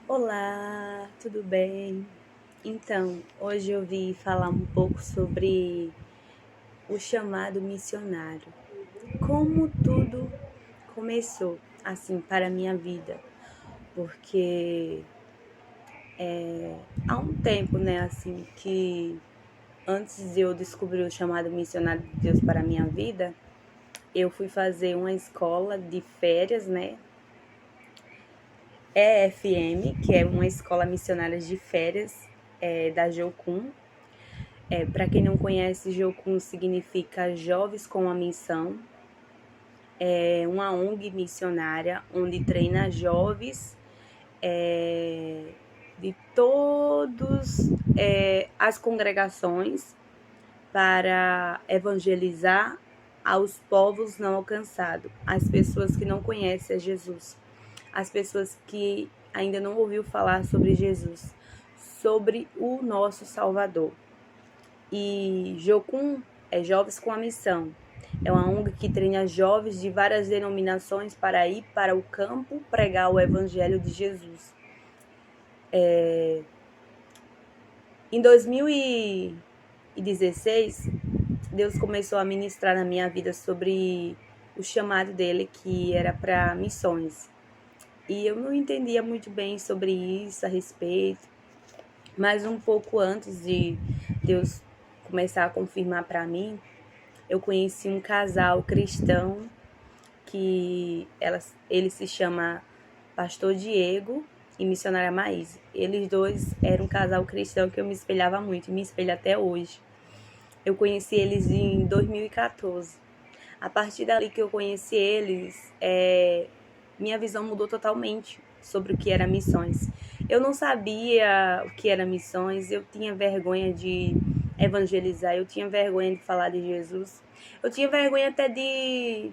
Olá, tudo bem? Então, hoje eu vim falar um pouco sobre o chamado missionário. Como tudo começou, assim, para a minha vida. Porque há um tempo, né, assim, que antes de eu descobrir o chamado missionário de Deus para a minha vida, eu fui fazer uma escola de férias, né? EFM, que é uma escola missionária de férias da Jocum. Para quem não conhece, Jocum significa Jovens com a Missão. É uma ONG missionária onde treina jovens de todas as congregações para evangelizar aos povos não alcançados, as pessoas que não conhecem a Jesus, as pessoas que ainda não ouviu falar sobre Jesus, sobre o nosso Salvador. E Jocum é Jovens com a Missão. É uma ONG que treina jovens de várias denominações para ir para o campo pregar o Evangelho de Jesus. Em 2016, Deus começou a ministrar na minha vida sobre o chamado dele, que era para missões. E eu não entendia muito bem sobre isso, a respeito. Mas um pouco antes de Deus começar a confirmar para mim, eu conheci um casal cristão que ele se chama Pastor Diego e Missionária Maíse. Eles dois eram um casal cristão que eu me espelhava muito, e me espelho até hoje. Eu conheci eles em 2014. A partir dali que eu conheci eles, minha visão mudou totalmente sobre o que era missões. Eu não sabia o que era missões, eu tinha vergonha de evangelizar, eu tinha vergonha de falar de Jesus, eu tinha vergonha até de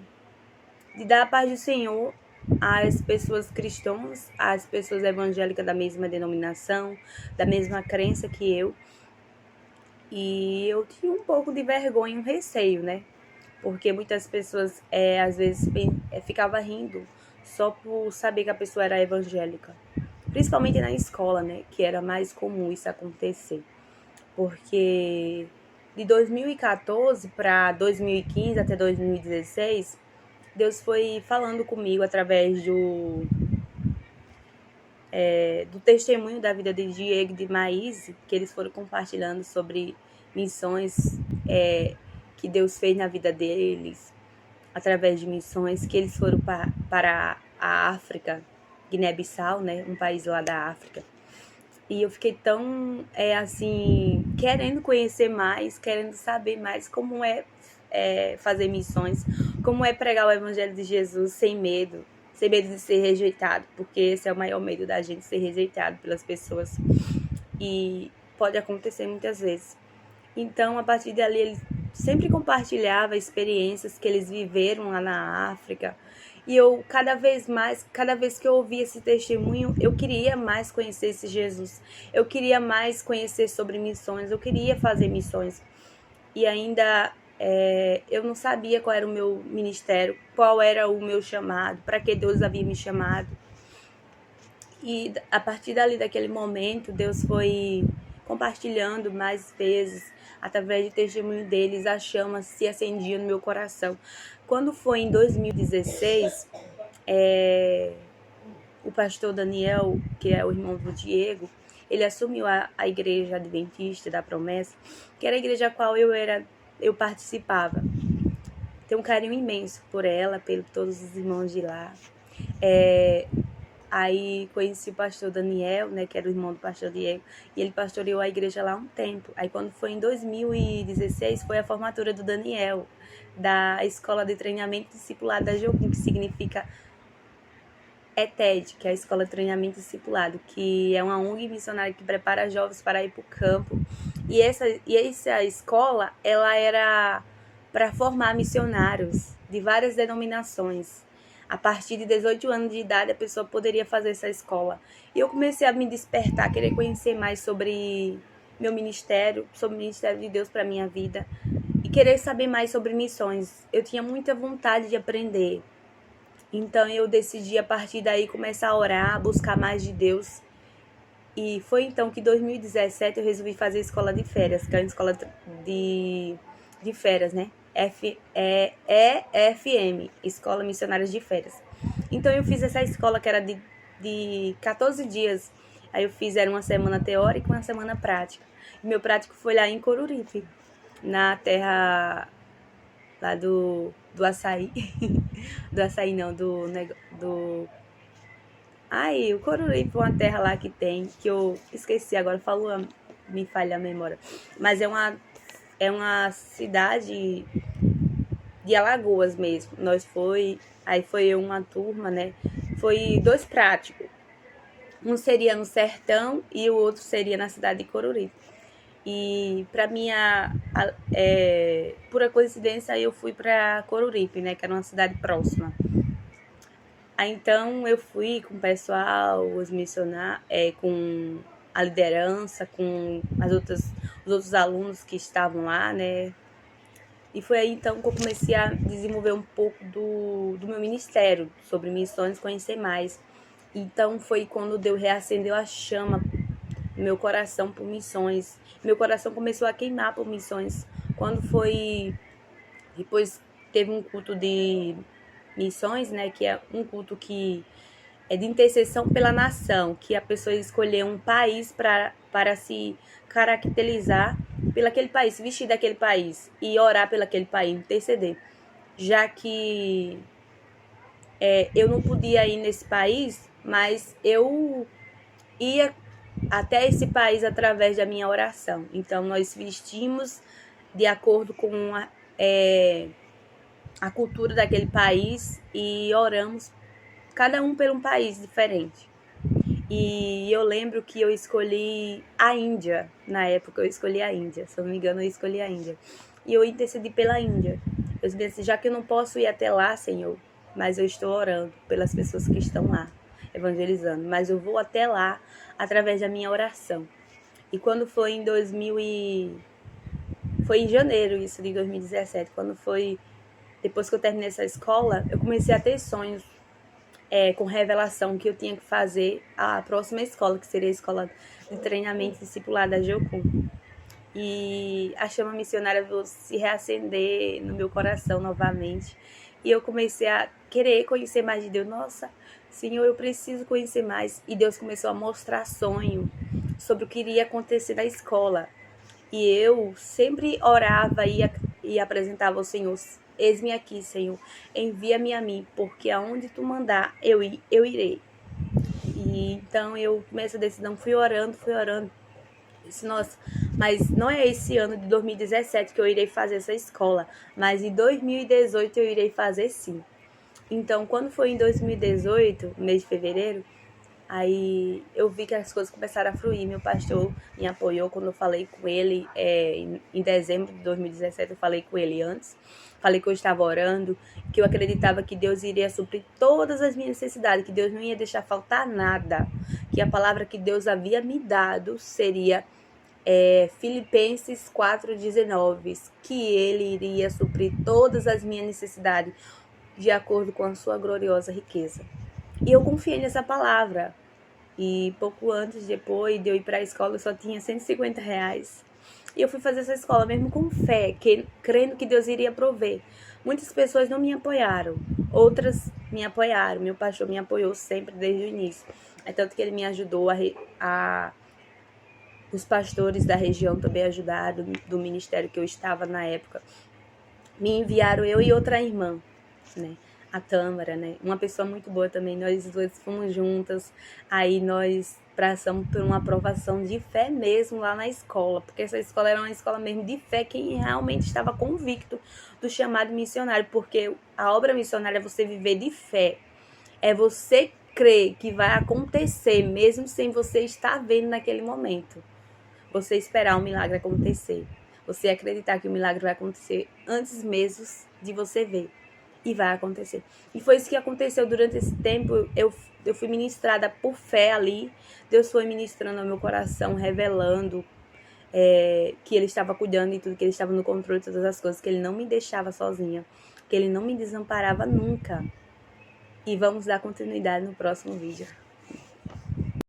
dar a paz do Senhor às pessoas cristãs, às pessoas evangélicas da mesma denominação, da mesma crença que eu. E eu tinha um pouco de vergonha, um receio, né? Porque muitas pessoas, às vezes, ficavam rindo só por saber que a pessoa era evangélica. Principalmente na escola, né? Que era mais comum isso acontecer. Porque de 2014 para 2015 até 2016, Deus foi falando comigo através do testemunho da vida de Diego e de Maíse, que eles foram compartilhando sobre missões que Deus fez na vida deles, através de missões que eles foram para a África, Guiné-Bissau, né, um país lá da África. E eu fiquei tão, assim, querendo conhecer mais, querendo saber mais como é fazer missões, como é pregar o Evangelho de Jesus sem medo de ser rejeitado, porque esse é o maior medo da gente, ser rejeitado pelas pessoas. E pode acontecer muitas vezes. Então, a partir dali, ele sempre compartilhava experiências que eles viveram lá na África. E eu, cada vez que eu ouvia esse testemunho, eu queria mais conhecer esse Jesus. Eu queria mais conhecer sobre missões, eu queria fazer missões. E ainda eu não sabia qual era o meu ministério, qual era o meu chamado, para que Deus havia me chamado. E a partir dali, daquele momento, Deus foi compartilhando mais vezes, através do testemunho deles, a chama se acendia no meu coração. Quando foi em 2016, o pastor Daniel, que é o irmão do Diego, ele assumiu a igreja adventista da promessa, que era a igreja a qual eu participava. Tenho um carinho imenso por ela, por todos os irmãos de lá. Aí conheci o pastor Daniel, né, que era o irmão do pastor Diego, e ele pastoreou a igreja lá há um tempo. Aí quando foi em 2016, foi a formatura do Daniel, da Escola de Treinamento Discipulado da Jocum, que significa ETED, que é a Escola de Treinamento Discipulado, que é uma ONG missionária que prepara jovens para ir para o campo. E essa escola, ela era para formar missionários de várias denominações. A partir de 18 anos de idade, a pessoa poderia fazer essa escola. E eu comecei a me despertar, querer conhecer mais sobre meu ministério, sobre o ministério de Deus para a minha vida. E querer saber mais sobre missões. Eu tinha muita vontade de aprender. Então eu decidi, a partir daí, começar a orar, buscar mais de Deus. E foi então que em 2017 eu resolvi fazer escola de férias, que é uma escola de férias, né? EFM, Escola Missionárias de Férias. Então eu fiz essa escola que era de 14 dias. Aí eu fiz, era uma semana teórica e uma semana prática. E meu prático foi lá em Coruripe, na terra lá do açaí. Do açaí não, do Ai, o Coruripe é uma terra lá que tem, que eu esqueci agora, falou, me falha a memória. Mas é uma cidade de Alagoas mesmo. Aí foi uma turma, né? Foi dois práticos. Um seria no sertão e o outro seria na cidade de Coruripe. E para minha pura coincidência, eu fui para Coruripe, né? Que era uma cidade próxima. Aí então eu fui com o pessoal, os missionários, com a liderança, com os outros alunos que estavam lá, né? E foi aí então que eu comecei a desenvolver um pouco do meu ministério, sobre missões, conhecer mais. Então foi quando Deus reacendeu a chama no meu coração por missões. Meu coração começou a queimar por missões. Quando foi. Depois teve um culto de missões, né? Que é um culto que é de intercessão pela nação, que a pessoa escolheu um país para se caracterizar pelaquele país, se vestir daquele país e orar pelaquele país, interceder. Já que eu não podia ir nesse país, mas eu ia até esse país através da minha oração. Então, nós vestimos de acordo com a cultura daquele país e oramos, cada um por um país diferente. E eu lembro que eu escolhi a Índia. Na época eu escolhi a Índia. Se eu não me engano, eu escolhi a Índia. E eu intercedi pela Índia. Eu disse, já que eu não posso ir até lá, Senhor, mas eu estou orando pelas pessoas que estão lá, evangelizando. Mas eu vou até lá através da minha oração. E quando foi em Foi em janeiro isso, de 2017. Quando foi... Depois que eu terminei essa escola, eu comecei a ter sonhos com revelação que eu tinha que fazer a próxima escola, que seria a escola de treinamento discipular da Geocum. E a chama missionária veio se reacender no meu coração novamente. E eu comecei a querer conhecer mais de Deus. Nossa, Senhor, eu preciso conhecer mais. E Deus começou a mostrar sonho sobre o que iria acontecer na escola. E eu sempre orava e apresentava ao Senhor: eis-me aqui, Senhor, envia-me a mim, porque aonde tu mandar, eu irei. E então eu tomei essa decisão, fui orando. Disse, nossa, mas não é esse ano de 2017 que eu irei fazer essa escola, mas em 2018 eu irei fazer sim. Então, quando foi em 2018, mês de fevereiro, aí eu vi que as coisas começaram a fluir. Meu pastor me apoiou quando eu falei com ele em dezembro de 2017. Eu falei com ele antes. Falei que eu estava orando, que eu acreditava que Deus iria suprir todas as minhas necessidades, que Deus não ia deixar faltar nada. Que a palavra que Deus havia me dado seria Filipenses 4,19, que Ele iria suprir todas as minhas necessidades de acordo com a sua gloriosa riqueza. E eu confiei nessa palavra. E pouco antes, depois de eu ir para a escola, eu só tinha R$150. E eu fui fazer essa escola mesmo com fé, crendo que Deus iria prover. Muitas pessoas não me apoiaram, outras me apoiaram. Meu pastor me apoiou sempre desde o início. É tanto que ele me ajudou os pastores da região também ajudaram, do ministério que eu estava na época. Me enviaram eu e outra irmã, né? A Tâmara, né? Uma pessoa muito boa também. Nós duas fomos juntas. Aí nós passamos por uma aprovação de fé mesmo lá na escola. Porque essa escola era uma escola mesmo de fé. Quem realmente estava convicto do chamado missionário. Porque a obra missionária é você viver de fé. É você crer que vai acontecer mesmo sem você estar vendo naquele momento. Você esperar o milagre acontecer. Você acreditar que o milagre vai acontecer antes mesmo de você ver. E vai acontecer. E foi isso que aconteceu durante esse tempo. Eu fui ministrada por fé ali. Deus foi ministrando ao meu coração, revelando que Ele estava cuidando de tudo, que Ele estava no controle de todas as coisas, que Ele não me deixava sozinha, que Ele não me desamparava nunca. E vamos dar continuidade no próximo vídeo.